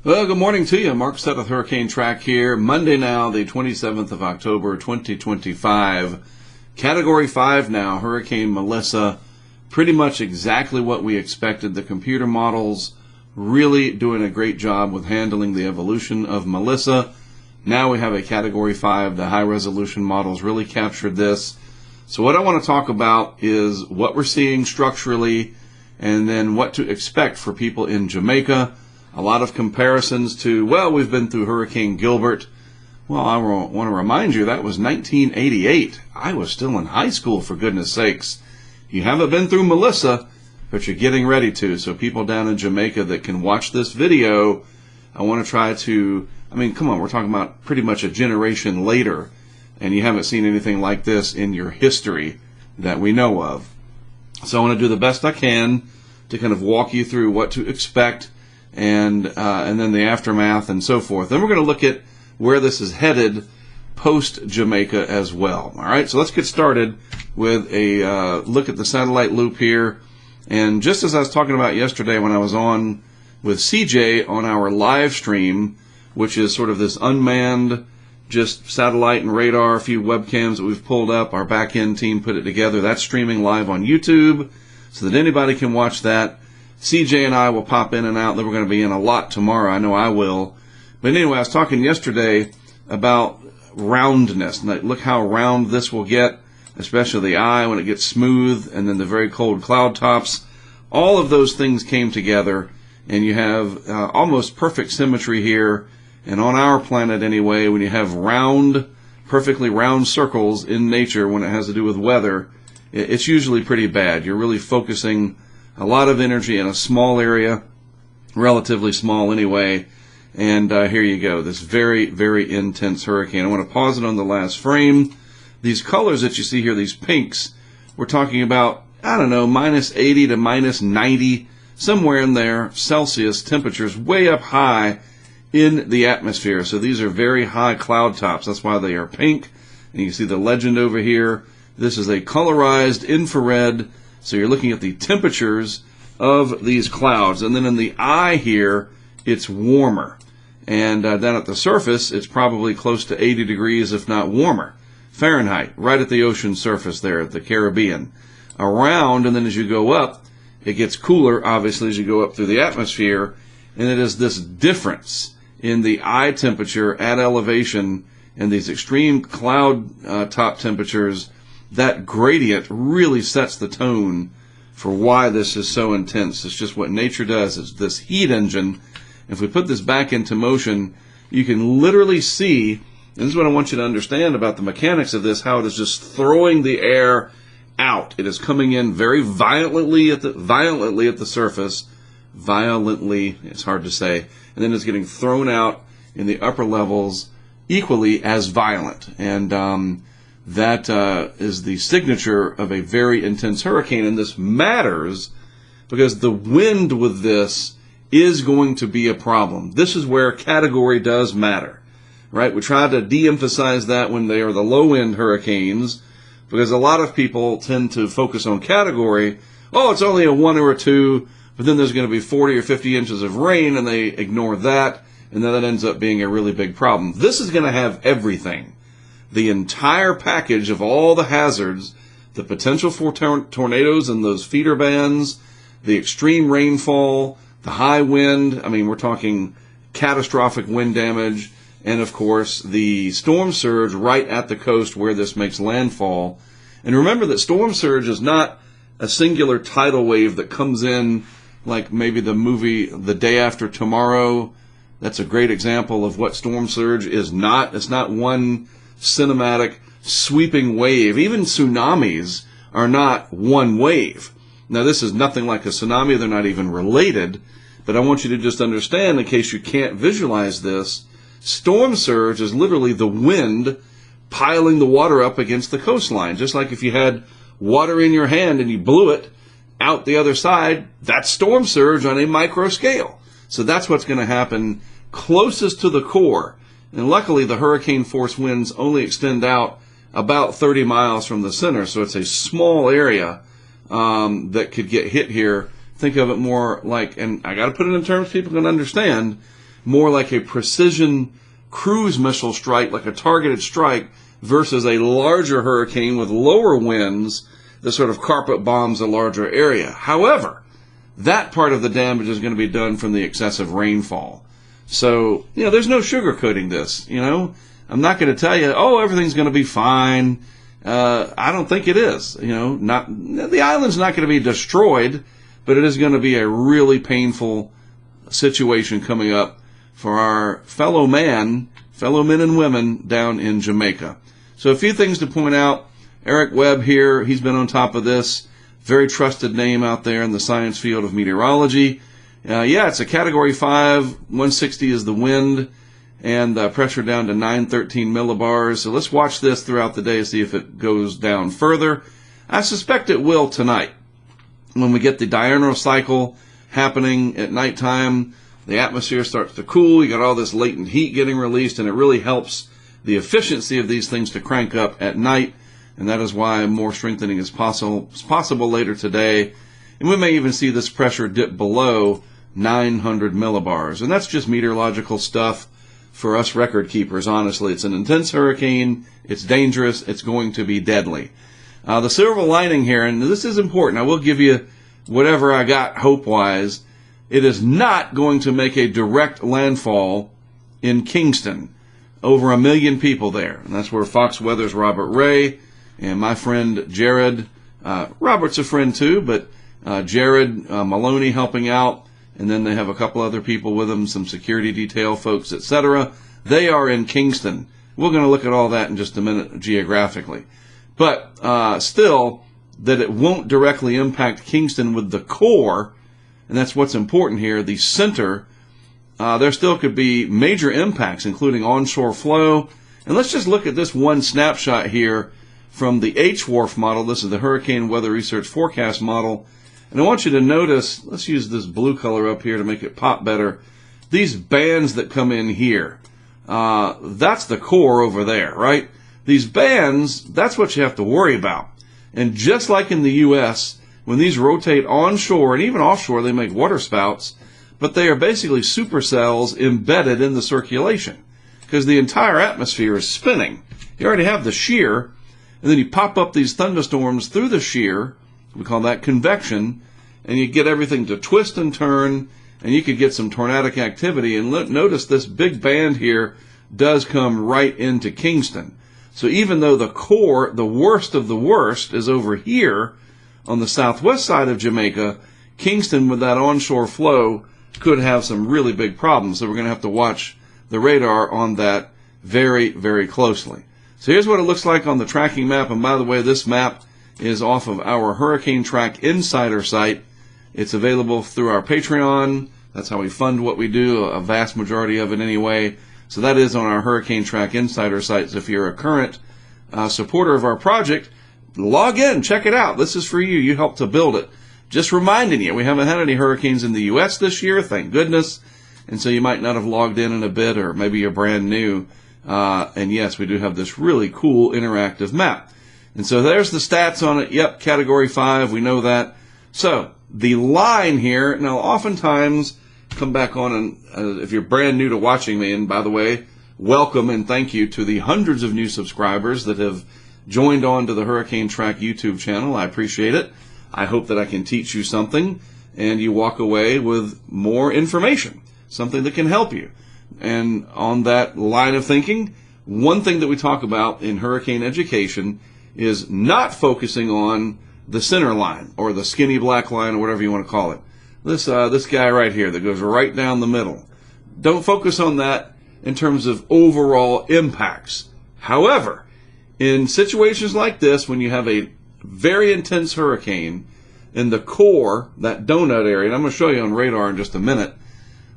Well, good morning to you. Mark Seth with HurricaneTrack here. Monday now, the 27th of October, 2025. Category 5 now, Hurricane Melissa. Pretty much exactly what we expected. The computer models really doing a great job with handling the evolution of Melissa. Now we have a Category 5. The high-resolution models really captured this. So what I want to talk about is what we're seeing structurally and then what to expect for people in Jamaica. A lot of comparisons to, well, we've been through Hurricane Gilbert. Well, I want to remind you that was 1988. I was still in high school, for goodness sakes. You haven't been through Melissa, but you're getting ready to. So people down in Jamaica that can watch this video, I want to try to, come on, we're talking about pretty much a generation later, and you haven't seen anything like this in your history that we know of. So I want to do the best I can to kind of walk you through what to expect and then the aftermath and so forth. Then we're going to look at where this is headed post-Jamaica as well. All right, so let's get started with a look at the satellite loop here. And just as I was talking about yesterday when I was on with CJ on our live stream, which is sort of this unmanned, just satellite and radar, a few webcams that we've pulled up, our back-end team put it together. That's streaming live on YouTube so that anybody can watch that. CJ and I will pop in and out. Then we're going to be in a lot tomorrow. I know I will. But anyway, I was talking yesterday about roundness. And look how round this will get, especially the eye when it gets smooth, and then the very cold cloud tops. All of those things came together, and you have almost perfect symmetry here. And on our planet anyway, when you have perfectly round circles in nature when it has to do with weather, it's usually pretty bad. You're really focusing a lot of energy in a small area, relatively small anyway, and here you go, this very, very intense hurricane. I want to pause it on the last frame. These colors that you see here, these pinks, we're talking about, minus 80 to minus 90, somewhere in there, Celsius temperatures way up high in the atmosphere. So these are very high cloud tops. That's why they are pink, and you see the legend over here. This is a colorized infrared. So you're looking at the temperatures of these clouds. And then in the eye here, it's warmer. And down at the surface, it's probably close to 80 degrees, if not warmer. Fahrenheit, right at the ocean surface there at the Caribbean. Around, and then as you go up, it gets cooler, obviously, as you go up through the atmosphere. And it is this difference in the eye temperature at elevation and these extreme cloud top temperatures. That gradient really sets the tone for why this is so intense. It's just what nature does. It's this heat engine. If we put this back into motion, you can literally see, and this is what I want you to understand about the mechanics of this, how it is just throwing the air out. It is coming in very violently at the surface. Violently, it's hard to say. And then it's getting thrown out in the upper levels equally as violent. And that is the signature of a very intense hurricane, and this matters because the wind with this is going to be a problem. This is where category does matter, right? We try to de-emphasize that when they are the low-end hurricanes because a lot of people tend to focus on category. Oh, it's only a 1 or a 2, but then there's going to be 40 or 50 inches of rain, and they ignore that, and then that ends up being a really big problem. This is going to have everything. The entire package of all the hazards, the potential for tornadoes and those feeder bands, the extreme rainfall, the high wind, we're talking catastrophic wind damage, and of course the storm surge right at the coast where this makes landfall. And remember that storm surge is not a singular tidal wave that comes in like maybe the movie The Day After Tomorrow. That's a great example of what storm surge is not. It's not one cinematic sweeping wave. Even tsunamis are not one wave. Now this is nothing like a tsunami. They're not even related, but I want you to just understand, in case you can't visualize this, storm surge is literally the wind piling the water up against the coastline. Just like if you had water in your hand and you blew it out the other side, that's storm surge on a micro scale. So that's what's going to happen closest to the core. And luckily, the hurricane force winds only extend out about 30 miles from the center, so it's a small area that could get hit here. Think of it more like, and I got to put it in terms people can understand, more like a precision cruise missile strike, like a targeted strike, versus a larger hurricane with lower winds that sort of carpet bombs a larger area. However, that part of the damage is going to be done from the excessive rainfall. So, there's no sugarcoating this, I'm not going to tell you, oh, everything's going to be fine. I don't think it is. The island's not going to be destroyed, but it is going to be a really painful situation coming up for our fellow men and women down in Jamaica. So a few things to point out. Eric Webb here, he's been on top of this. Very trusted name out there in the science field of meteorology. It's a Category 5. 160 is the wind, and pressure down to 913 millibars. So let's watch this throughout the day, see if it goes down further. I suspect it will tonight. When we get the diurnal cycle happening at nighttime, the atmosphere starts to cool. You got all this latent heat getting released, and it really helps the efficiency of these things to crank up at night. And that is why more strengthening is possible later today. And we may even see this pressure dip below 900 millibars. And that's just meteorological stuff for us record keepers, honestly. It's an intense hurricane. It's dangerous. It's going to be deadly. The silver lining here, and this is important, I will give you whatever I got hope-wise. It is not going to make a direct landfall in Kingston. Over 1 million people there. And that's where Fox Weather's Robert Ray and my friend Jared, Robert's a friend too, but Jared Maloney helping out, and then they have a couple other people with them, some security detail folks, etc. They are in Kingston. We're going to look at all that in just a minute geographically. But still, that it won't directly impact Kingston with the core, and that's what's important here, the center. There still could be major impacts, including onshore flow. And let's just look at this one snapshot here from the HWRF model. This is the Hurricane Weather Research Forecast model. And I want you to notice, let's use this blue color up here to make it pop better. These bands that come in here, that's the core over there, right? These bands, that's what you have to worry about. And just like in the U.S., when these rotate onshore and even offshore, they make water spouts, but they are basically supercells embedded in the circulation because the entire atmosphere is spinning. You already have the shear, and then you pop up these thunderstorms through the shear. We call that convection, and you get everything to twist and turn, and you could get some tornadic activity. And notice this big band here does come right into Kingston. So even though the core, the worst of the worst, is over here on the southwest side of Jamaica, Kingston with that onshore flow could have some really big problems. So we're going to have to watch the radar on that very, very closely. So here's what it looks like on the tracking map. And by the way, this map is off of our HurricaneTrack Insider site. It's available through our Patreon. That's how we fund what we do, a vast majority of it anyway. So that is on our HurricaneTrack Insider site. So if you're a current supporter of our project, log in, check it out. This is for you. You helped to build it. Just reminding you, we haven't had any hurricanes in the U.S. this year, thank goodness. And so you might not have logged in a bit, or maybe you're brand new. And yes, we do have this really cool interactive map. And so there's the stats on it. Yep, Category 5, we know that. So the line here, now oftentimes, come back on, and if you're brand new to watching me, and by the way, welcome and thank you to the hundreds of new subscribers that have joined on to the HurricaneTrack YouTube channel. I appreciate it. I hope that I can teach you something and you walk away with more information, something that can help you. And on that line of thinking, one thing that we talk about in hurricane education is not focusing on the center line or the skinny black line or whatever you want to call it. This guy right here that goes right down the middle. Don't focus on that in terms of overall impacts. However, in situations like this, when you have a very intense hurricane in the core, that donut area, and I'm going to show you on radar in just a minute,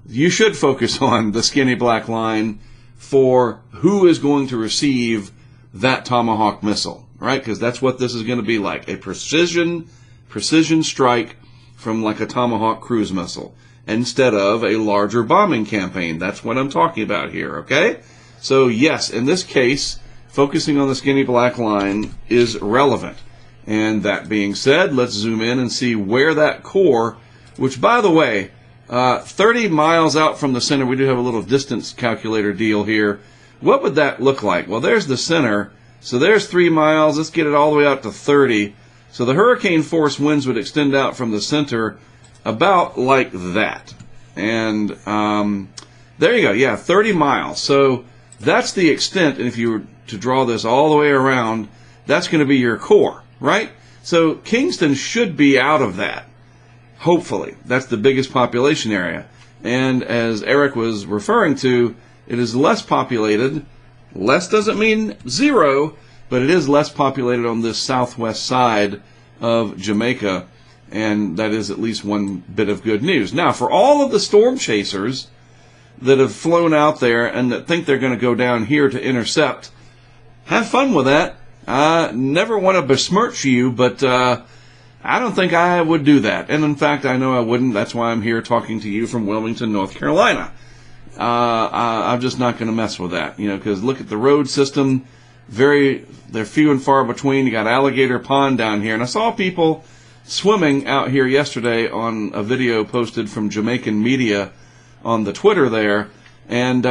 you should focus on the skinny black line for who is going to receive that Tomahawk missile, right? Because that's what this is going to be like, a precision strike from like a Tomahawk cruise missile instead of a larger bombing campaign. That's what I'm talking about here, okay? So yes, in this case, focusing on the skinny black line is relevant. And that being said, let's zoom in and see where that core, which by the way, 30 miles out from the center, we do have a little distance calculator deal here. What would that look like? Well, there's the center. So there's 3 miles. Let's get it all the way out to 30. So the hurricane force winds would extend out from the center about like that. And there you go. Yeah, 30 miles. So that's the extent. And if you were to draw this all the way around, that's going to be your core, right? So Kingston should be out of that. Hopefully. That's the biggest population area. And as Eric was referring to, it is less populated. Less doesn't mean zero, but it is less populated on this southwest side of Jamaica, and that is at least one bit of good news. Now, for all of the storm chasers that have flown out there and that think they're going to go down here to intercept, have fun with that. I never want to besmirch you, but I don't think I would do that. And in fact, I know I wouldn't. That's why I'm here talking to you from Wilmington, North Carolina. I'm just not going to mess with that, because look at the road system. They're few and far between. You got Alligator Pond down here. And I saw people swimming out here yesterday on a video posted from Jamaican media on the Twitter there. And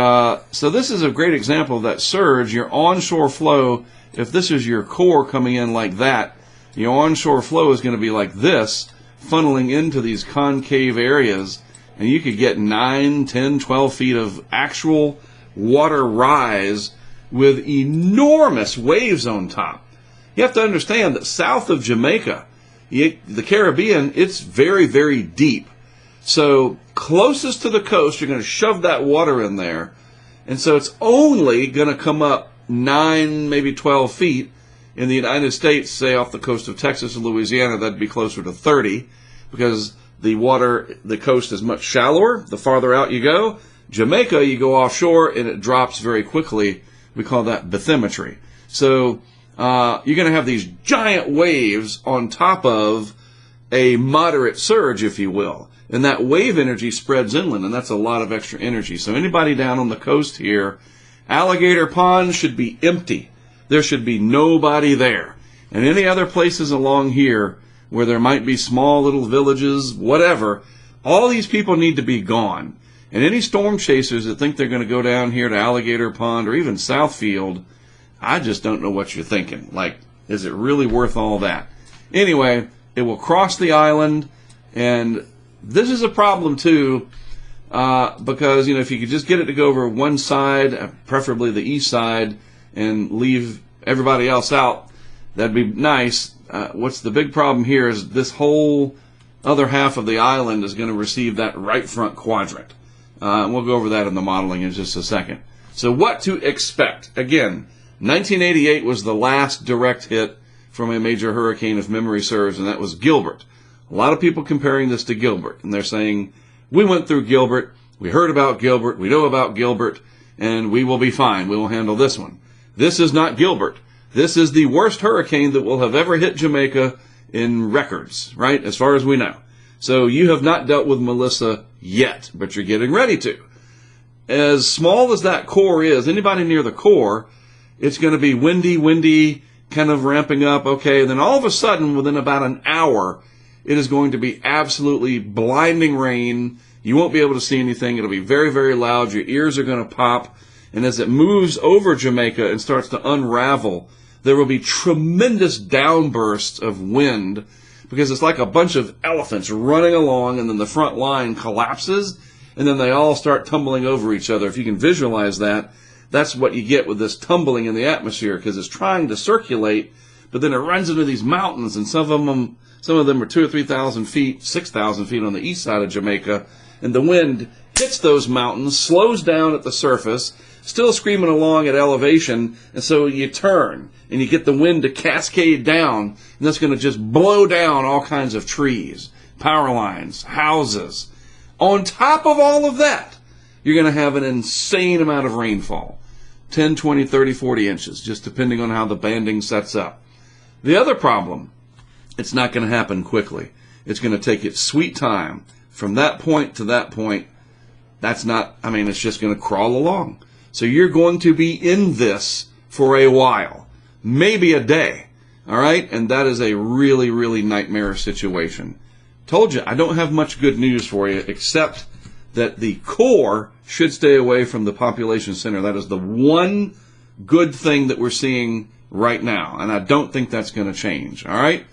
so this is a great example of that surge. Your onshore flow, if this is your core coming in like that, your onshore flow is going to be like this, funneling into these concave areas. And you could get 9, 10, 12 feet of actual water rise with enormous waves on top. You have to understand that south of Jamaica, the Caribbean, it's very, very deep. So closest to the coast, you're going to shove that water in there. And so it's only going to come up 9, maybe 12 feet. In the United States, say off the coast of Texas and Louisiana, that'd be closer to 30 because the coast is much shallower the farther out you go. Jamaica, you go offshore and it drops very quickly. We call that bathymetry. So you're going to have these giant waves on top of a moderate surge, if you will. And that wave energy spreads inland, and that's a lot of extra energy. So anybody down on the coast here, Alligator Pond should be empty. There should be nobody there. And any other places along here where there might be small little villages, whatever, all these people need to be gone. And any storm chasers that think they're going to go down here to Alligator Pond or even Southfield, I just don't know what you're thinking. Like, is it really worth all that? Anyway, it will cross the island, and this is a problem too, because, if you could just get it to go over one side, preferably the east side, and leave everybody else out, that'd be nice. What's the big problem here is this whole other half of the island is going to receive that right front quadrant. We'll go over that in the modeling in just a second. So what to expect? Again, 1988 was the last direct hit from a major hurricane, if memory serves, and that was Gilbert. A lot of people comparing this to Gilbert, and they're saying, we went through Gilbert, we heard about Gilbert, we know about Gilbert, and we will be fine. We will handle this one. This is not Gilbert. This is the worst hurricane that will have ever hit Jamaica in records, right, as far as we know. So you have not dealt with Melissa yet, but you're getting ready to. As small as that core is, anybody near the core, it's going to be windy, kind of ramping up, okay, and then all of a sudden, within about an hour, it is going to be absolutely blinding rain. You won't be able to see anything. It'll be very, very loud. Your ears are going to pop. And as it moves over Jamaica and starts to unravel, there will be tremendous downbursts of wind because it's like a bunch of elephants running along, and then the front line collapses, and then they all start tumbling over each other. If you can visualize that, that's what you get with this tumbling in the atmosphere, because it's trying to circulate, but then it runs into these mountains, and some of them are 2,000 or 3,000 feet, 6,000 feet on the east side of Jamaica, and the wind hits those mountains, slows down at the surface, still screaming along at elevation, and so you turn, and you get the wind to cascade down, and that's going to just blow down all kinds of trees, power lines, houses. On top of all of that, you're going to have an insane amount of rainfall, 10, 20, 30, 40 inches, just depending on how the banding sets up. The other problem, it's not going to happen quickly. It's going to take its sweet time. From that point to that point, it's just going to crawl along. So you're going to be in this for a while, maybe a day, all right? And that is a really, really nightmarish situation. Told you, I don't have much good news for you, except that the core should stay away from the population center. That is the one good thing that we're seeing right now, and I don't think that's going to change. All right,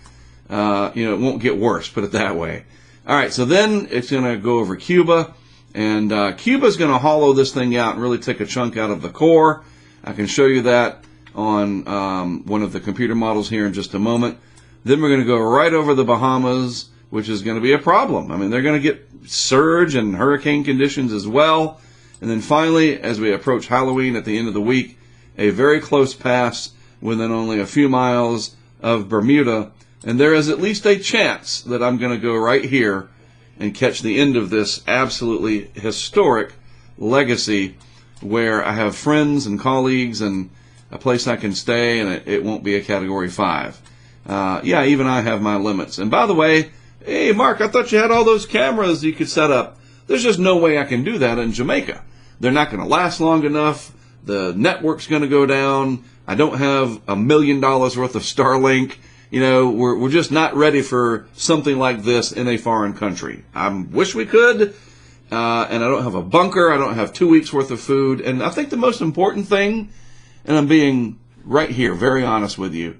it won't get worse. Put it that way. All right, so then it's going to go over Cuba, and Cuba's going to hollow this thing out and really take a chunk out of the core. I can show you that on one of the computer models here in just a moment. Then we're going to go right over the Bahamas, which is going to be a problem. I mean, they're going to get surge and hurricane conditions as well. And then finally, as we approach Halloween at the end of the week, a very close pass within only a few miles of Bermuda. And there is at least a chance that I'm going to go right here and catch the end of this absolutely historic legacy where I have friends and colleagues and a place I can stay, and it won't be a Category 5. Yeah, even I have my limits. And by the way, hey, Mark, I thought you had all those cameras you could set up. There's just no way I can do that in Jamaica. They're not going to last long enough. The network's going to go down. I don't have $1 million worth of Starlink. We're just not ready for something like this in a foreign country. I wish we could, and I don't have a bunker. I don't have 2 weeks worth of food. And I think the most important thing, and I'm being right here very honest with you,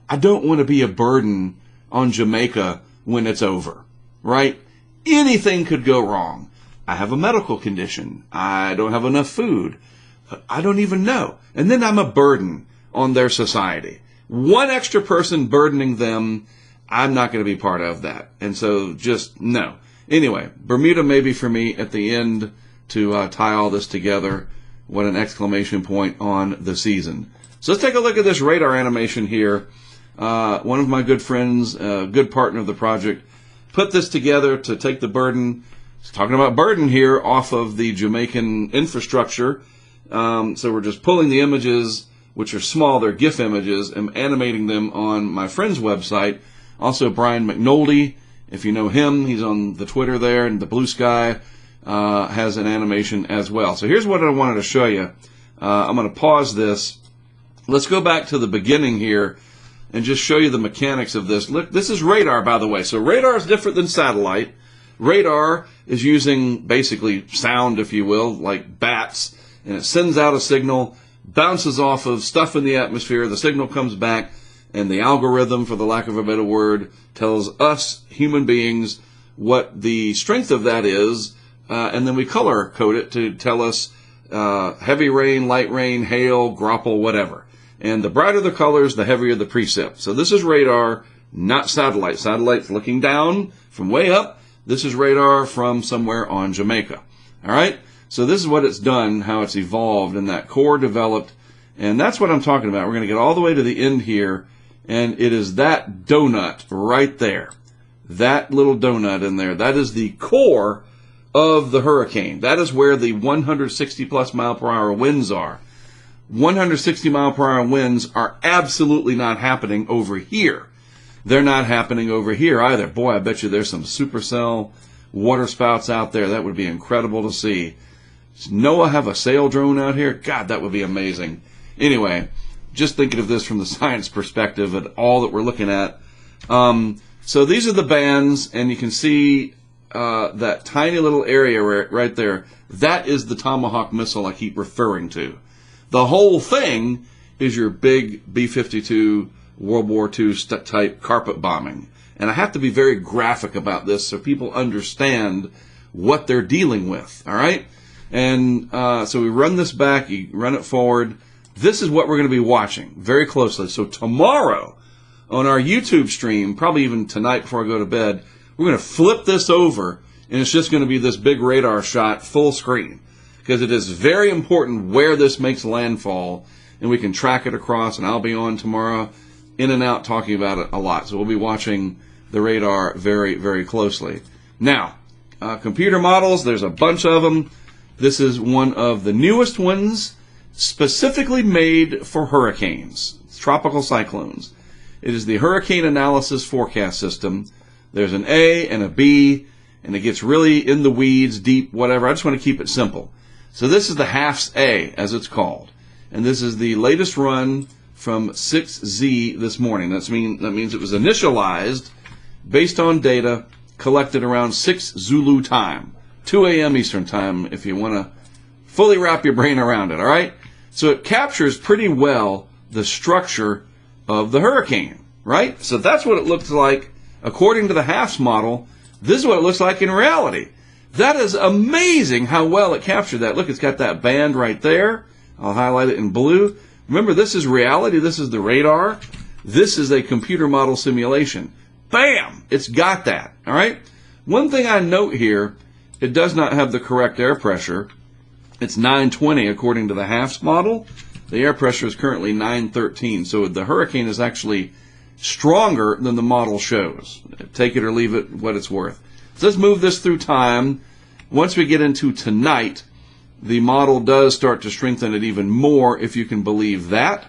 I don't want to be a burden on Jamaica when it's over, right? Anything could go wrong. I have a medical condition. I don't have enough food. I don't even know. And then I'm a burden on their society. One extra person burdening them, I'm not going to be part of that. And so just no. Anyway, Bermuda may be for me at the end to tie all this together. What an exclamation point on the season. So let's take a look at this radar animation here. One of my good friends, good partner of the project, put this together to take the burden. He's talking about burden here off of the Jamaican infrastructure. So we're just pulling the images, which are small, they're GIF images, and animating them on my friend's website. Also, Brian McNulty, if you know him, he's on the Twitter there, and the Blue Sky has an animation as well. So here's what I wanted to show you. I'm going to pause this. Let's go back to the beginning here and just show you the mechanics of this. Look, this is radar, by the way. So radar is different than satellite. Radar is using basically sound, if you will, like bats, and it sends out a signal, bounces off of stuff in the atmosphere, the signal comes back, and the algorithm, for the lack of a better word, tells us, human beings, what the strength of that is, and then we color code it to tell us heavy rain, light rain, hail, grapple, whatever. And the brighter the colors, the heavier the precip. So this is radar, not satellite. Satellite's looking down from way up. This is radar from somewhere on Jamaica. All right? So this is what it's done, how it's evolved, and that core developed. And that's what I'm talking about. We're going to get all the way to the end here, and it is that donut right there. That little donut in there. That is the core of the hurricane. That is where the 160-plus mile per hour winds are. 160 mile per hour winds are absolutely not happening over here. They're not happening over here either. Boy, I bet you there's some supercell water spouts out there. That would be incredible to see. Does NOAA have a sail drone out here? God, that would be amazing. Anyway, just thinking of this from the science perspective and all that we're looking at. So these are the bands, and you can see that tiny little area right there. That is the Tomahawk missile I keep referring to. The whole thing is your big B-52 World War II type carpet bombing. And I have to be very graphic about this so people understand what they're dealing with, all right? And so we run this back, you run it forward. This is what we're going to be watching very closely. So tomorrow on our YouTube stream, probably even tonight before I go to bed, we're going to flip this over, and it's just going to be this big radar shot full screen, because it is very important where this makes landfall, and we can track it across, and I'll be on tomorrow in and out talking about it a lot. So we'll be watching the radar very, very closely. Now, computer models, there's a bunch of them. This is one of the newest ones, specifically made for hurricanes, tropical cyclones. It is the Hurricane Analysis Forecast System. There's an A and a B, and it gets really in the weeds, deep, whatever. I just want to keep it simple. So this is the HAFS A, as it's called. And this is the latest run from 6Z this morning. That means it was initialized based on data collected around 6 Zulu time. 2 a.m. Eastern time if you want to fully wrap your brain around it, all right? So it captures pretty well the structure of the hurricane, right? So that's what it looks like according to the HAFS model. This is what it looks like in reality. That is amazing how well it captured that. Look, it's got that band right there. I'll highlight it in blue. Remember, this is reality. This is the radar. This is a computer model simulation. Bam! It's got that, all right? One thing I note here, it does not have the correct air pressure. It's 920 according to the HAFS model. The air pressure is currently 913, so the hurricane is actually stronger than the model shows. Take it or leave it, what it's worth. So let's move this through time. Once we get into tonight, the model does start to strengthen it even more, if you can believe that.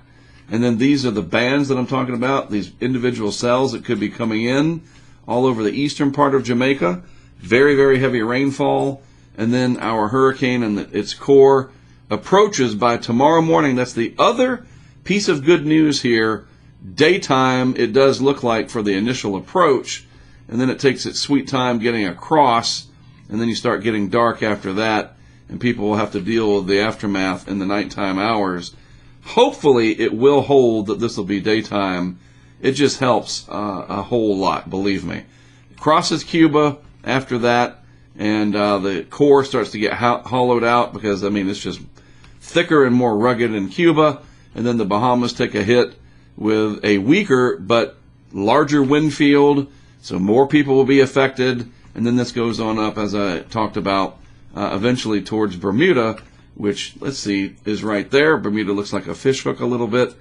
And then these are the bands that I'm talking about, these individual cells that could be coming in all over the eastern part of Jamaica. Very, very heavy rainfall. And then our hurricane and its core approaches by tomorrow morning. That's the other piece of good news here. Daytime, it does look like for the initial approach, and then it takes its sweet time getting across, and then you start getting dark after that, and people will have to deal with the aftermath in the nighttime hours. Hopefully it will hold that this will be daytime. It just helps a whole lot, believe me. It crosses Cuba after that, and the core starts to get hollowed out because, I mean, it's just thicker and more rugged in Cuba. And then the Bahamas take a hit with a weaker but larger wind field, so more people will be affected. And then this goes on up, as I talked about, eventually towards Bermuda, which, let's see, is right there. Bermuda looks like a fish hook a little bit.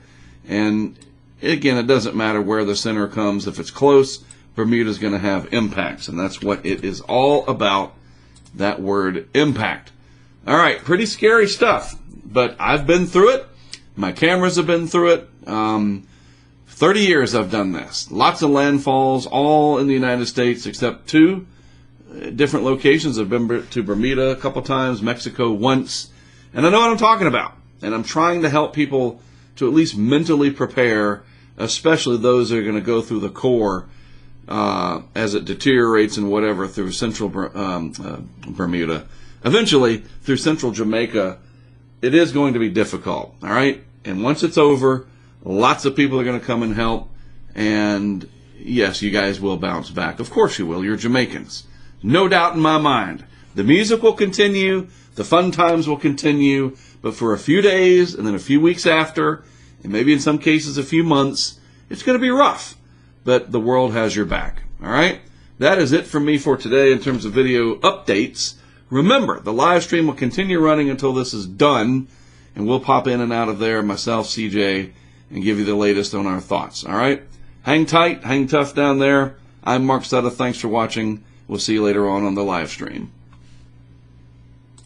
And again, it doesn't matter where the center comes. If it's close, Bermuda's going to have impacts, and that's what it is all about, that word impact. All right, pretty scary stuff, but I've been through it. My cameras have been through it. 30 years I've done this. Lots of landfalls, all in the United States except 2 different locations. I've been to Bermuda a couple times, Mexico once, and I know what I'm talking about. And I'm trying to help people to at least mentally prepare, especially those that are going to go through the core as it deteriorates and whatever through central Bermuda. Eventually, through central Jamaica, it is going to be difficult, all right? And once it's over, lots of people are going to come and help, and yes, you guys will bounce back. Of course you will. You're Jamaicans. No doubt in my mind. The music will continue, the fun times will continue, but for a few days and then a few weeks after, and maybe in some cases a few months, it's going to be rough. But the world has your back, all right? That is it from me for today in terms of video updates. Remember, the live stream will continue running until this is done, and we'll pop in and out of there, myself, CJ, and give you the latest on our thoughts, all right? Hang tight, hang tough down there. I'm Mark Sutta. Thanks for watching. We'll see you later on the live stream.